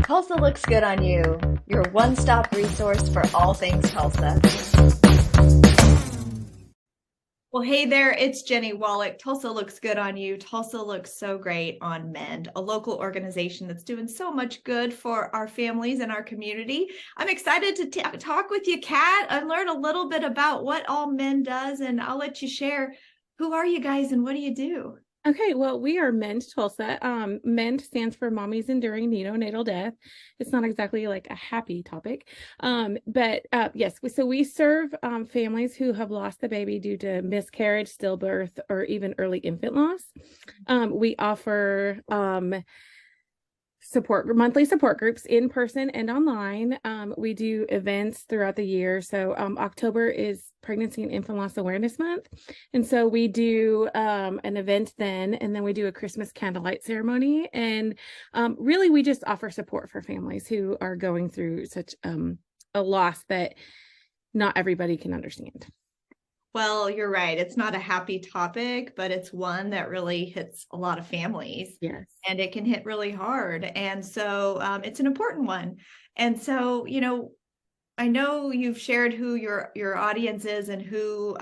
Tulsa Looks Good on You, your one-stop resource for all things Tulsa. Well, hey there, it's Jennie Wolek. Tulsa Looks Good on You. Tulsa looks so great on M.E.N.D, a local organization that's doing so much good for our families and our community. I'm excited to talk with you, Kat, and learn a little bit about what all M.E.N.D does, and I'll let you share. Who are you guys and what do you do? Okay, well, we are M.E.N.D Tulsa. M.E.N.D stands for Mommies Enduring Neonatal Death. It's not exactly like a happy topic, but yes, so we serve families who have lost a baby due to miscarriage, stillbirth, or even early infant loss. We offer monthly support groups in person and online. We do events throughout the year. So October is Pregnancy and Infant Loss Awareness Month. And so we do an event then, and then we do a Christmas candlelight ceremony. And really, we just offer support for families who are going through such a loss that not everybody can understand. Well, you're right. It's not a happy topic, but it's one that really hits a lot of families. Yes. And it can hit really hard. And so it's an important one. And so, I know you've shared who your audience is and who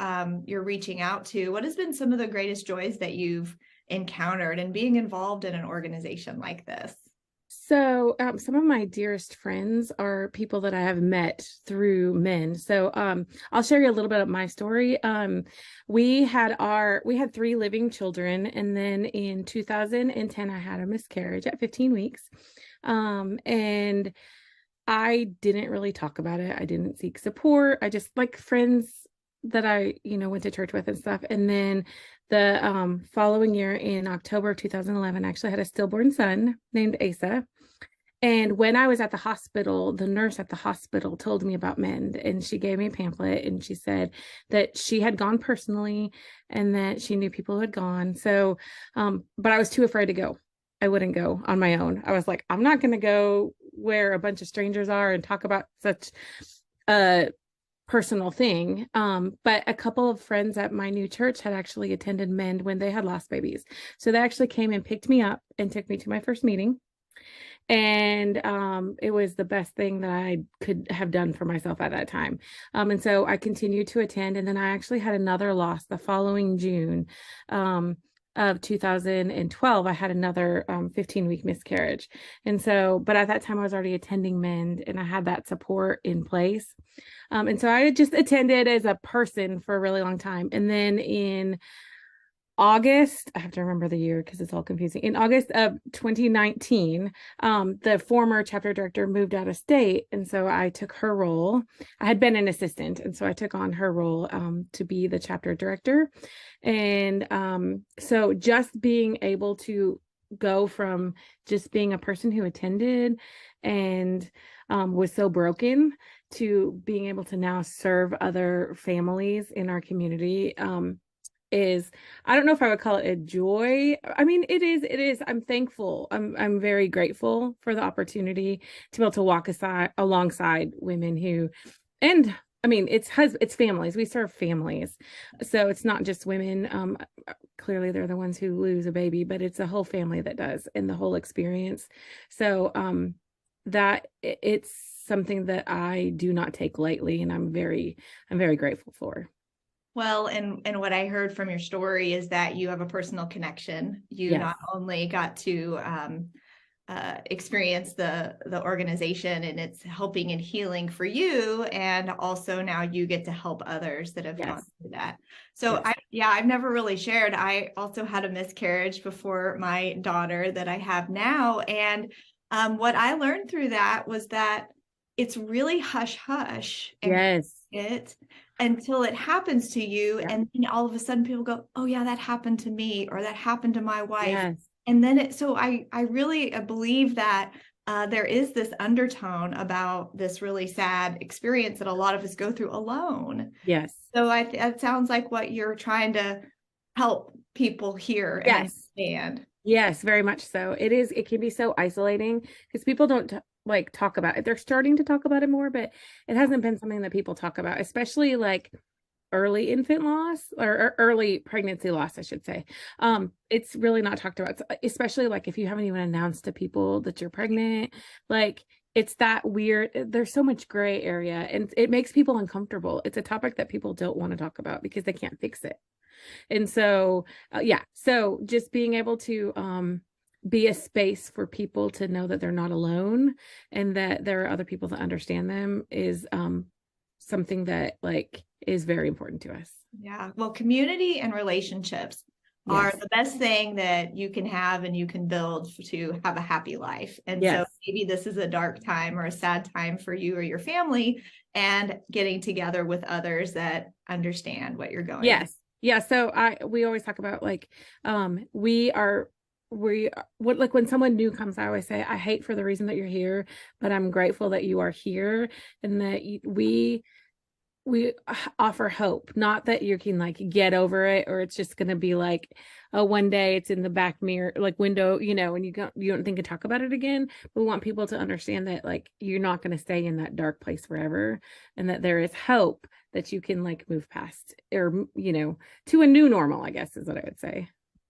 you're reaching out to. What has been some of the greatest joys that you've encountered in being involved in an organization like this? So some of my dearest friends are people that I have met through M.E.N.D. So I'll share you a little bit of my story. We had 3 living children, and then in 2010 I had a miscarriage at 15 weeks. And I didn't really talk about it. I didn't seek support. I just like friends that I, went to church with and stuff. And then the following year in October of 2011, I actually had a stillborn son named Asa. And when I was at the hospital, the nurse at the hospital told me about M.E.N.D, and she gave me a pamphlet, and she said that she had gone personally and that she knew people who had gone. So, but I was too afraid to go. I wouldn't go on my own. I was like, I'm not going to go where a bunch of strangers are and talk about such a personal thing. But a couple of friends at my new church had actually attended M.E.N.D when they had lost babies. So they actually came and picked me up and took me to my first meeting. And it was the best thing that I could have done for myself at that time. And so I continued to attend. And then I actually had another loss the following June of 2012. I had another 15-week miscarriage. And so, but at that time I was already attending M.E.N.D and I had that support in place. And so I had just attended as a person for a really long time. And then in August, I have to remember the year because it's all confusing. In August of 2019, the former chapter director moved out of state. And so I took her role. I had been an assistant. And so I took on her role to be the chapter director. And so just being able to go from just being a person who attended and was so broken to being able to now serve other families in our community is, I don't know if I would call it a joy. I mean, it is. I'm thankful. I'm very grateful for the opportunity to be able to walk alongside women who, and I mean, it's families. We serve families. So it's not just women. Clearly they're the ones who lose a baby, but it's a whole family that does, and the whole experience. So that it's something that I do not take lightly, and I'm very grateful for. Well, and what I heard from your story is that you have a personal connection. You not only got to experience the organization and it's helping and healing for you, and also now you get to help others that have gone through that. So I've never really shared. I also had a miscarriage before my daughter that I have now, and what I learned through that was that it's really hush hush. It until it happens to you. And then all of a sudden people go, oh yeah, that happened to me, or that happened to my wife. And then so I really believe that there is this undertone about this really sad experience that a lot of us go through alone. So it sounds like what you're trying to help people hear and understand. Yes, very much so. It can be so isolating because people don't talk about it. They're starting to talk about it more, but it hasn't been something that people talk about, especially like early infant loss or early pregnancy loss, I should say. It's really not talked about, especially like if you haven't even announced to people that you're pregnant, like it's that weird. There's so much gray area and it makes people uncomfortable. It's a topic that people don't want to talk about because they can't fix it. And so, yeah, so just being able to be a space for people to know that they're not alone and that there are other people that understand them is something that like is very important to us. Yeah. Well, community and relationships are Yes. the best thing that you can have and you can build to have a happy life. And so Yes. maybe this is a dark time or a sad time for you or your family, and getting together with others that understand what you're going through. Yes. Yeah. So we always talk about like we what like when someone new comes, I always say I hate for the reason that you're here, but I'm grateful that you are here and that we offer hope, not that you can like get over it or it's just going to be like, oh, one day it's in the back mirror, like window, you know, and you don't think to talk about it again. We want people to understand that like you're not going to stay in that dark place forever and that there is hope that you can like move past or, you know, to a new normal, I guess is what I would say.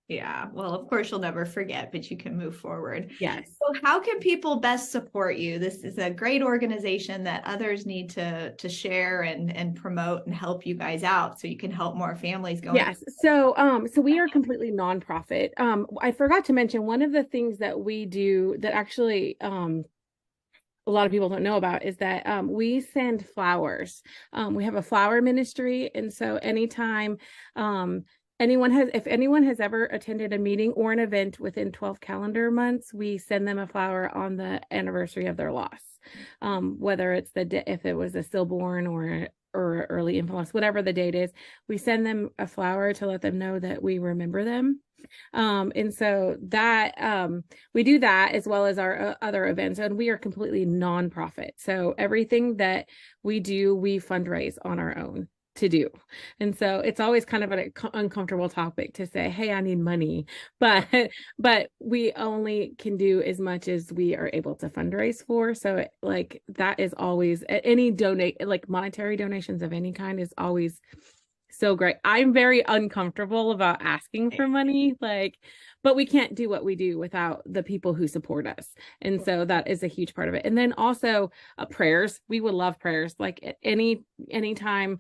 Yeah. Well, of course, you'll never forget, but you can move forward. Yes. So how can people best support you? This is a great organization that others need to share and promote and help you guys out so you can help more families going. Yes. So so we are completely nonprofit. I forgot to mention one of the things that we do that actually a lot of people don't know about is that we send flowers. We have a flower ministry. And so anytime if anyone has ever attended a meeting or an event within 12 calendar months, we send them a flower on the anniversary of their loss. Whether it's if it was a stillborn or early infant loss, whatever the date is, we send them a flower to let them know that we remember them. And so that we do that as well as our other events, and we are completely nonprofit. So everything that we do, we fundraise on our own to do. And so it's always kind of an uncomfortable topic to say, hey, I need money, but we only can do as much as we are able to fundraise for. So like that is always any like monetary donations of any kind is always so great. I'm very uncomfortable about asking for money, like, but we can't do what we do without the people who support us. And so that is a huge part of it. And then also prayers. We would love prayers. Like anytime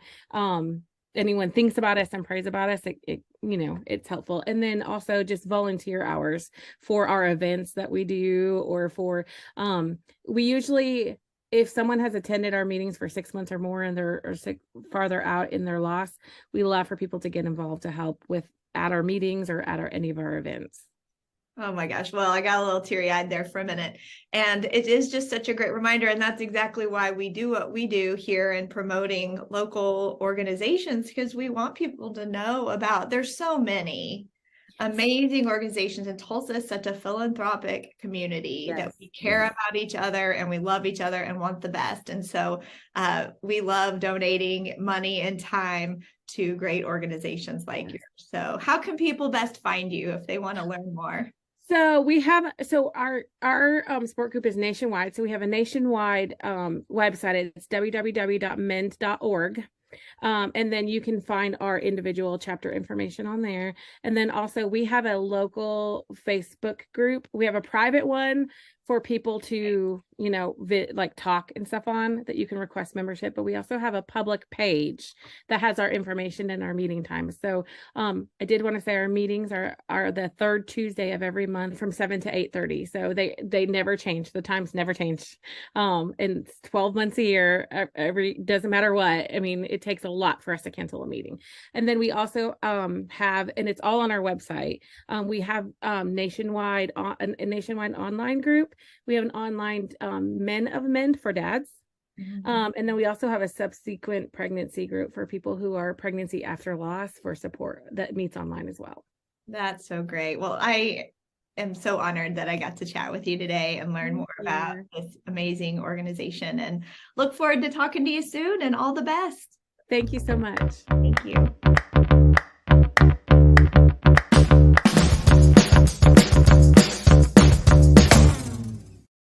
anyone thinks about us and prays about us, it you know, it's helpful. And then also just volunteer hours for our events that we do, or for we usually, if someone has attended our meetings for 6 months or more and they're farther out in their loss, we love for people to get involved to help at our meetings or at any of our events. Oh my gosh. Well, I got a little teary-eyed there for a minute. And it is just such a great reminder. And that's exactly why we do what we do here in promoting local organizations, because we want people to know about, there's so many amazing organizations, and Tulsa is such a philanthropic community that we care about each other and we love each other and want the best. And so we love donating money and time to great organizations like yours. So how can people best find you if they want to learn more? So our sport group is nationwide. So we have a nationwide website. It's www.mend.org. And then you can find our individual chapter information on there. And then also we have a local Facebook group. We have a private one for people to, you know, like talk and stuff on, that you can request membership. But we also have a public page that has our information and our meeting times. So I did want to say our meetings are the third Tuesday of every month from 7 to 8:30. So they never change. The times never change. And it's 12 months a year. Doesn't matter what. I mean, it takes a lot for us to cancel a meeting. And then we also have, and it's all on our website, we have a nationwide online group. We have an online M.E.N.D for dads. And then we also have a subsequent pregnancy group for people who are pregnancy after loss for support that meets online as well. That's so great. Well, I am so honored that I got to chat with you today and learn more about this amazing organization, and look forward to talking to you soon, and all the best. Thank you so much. Thank you.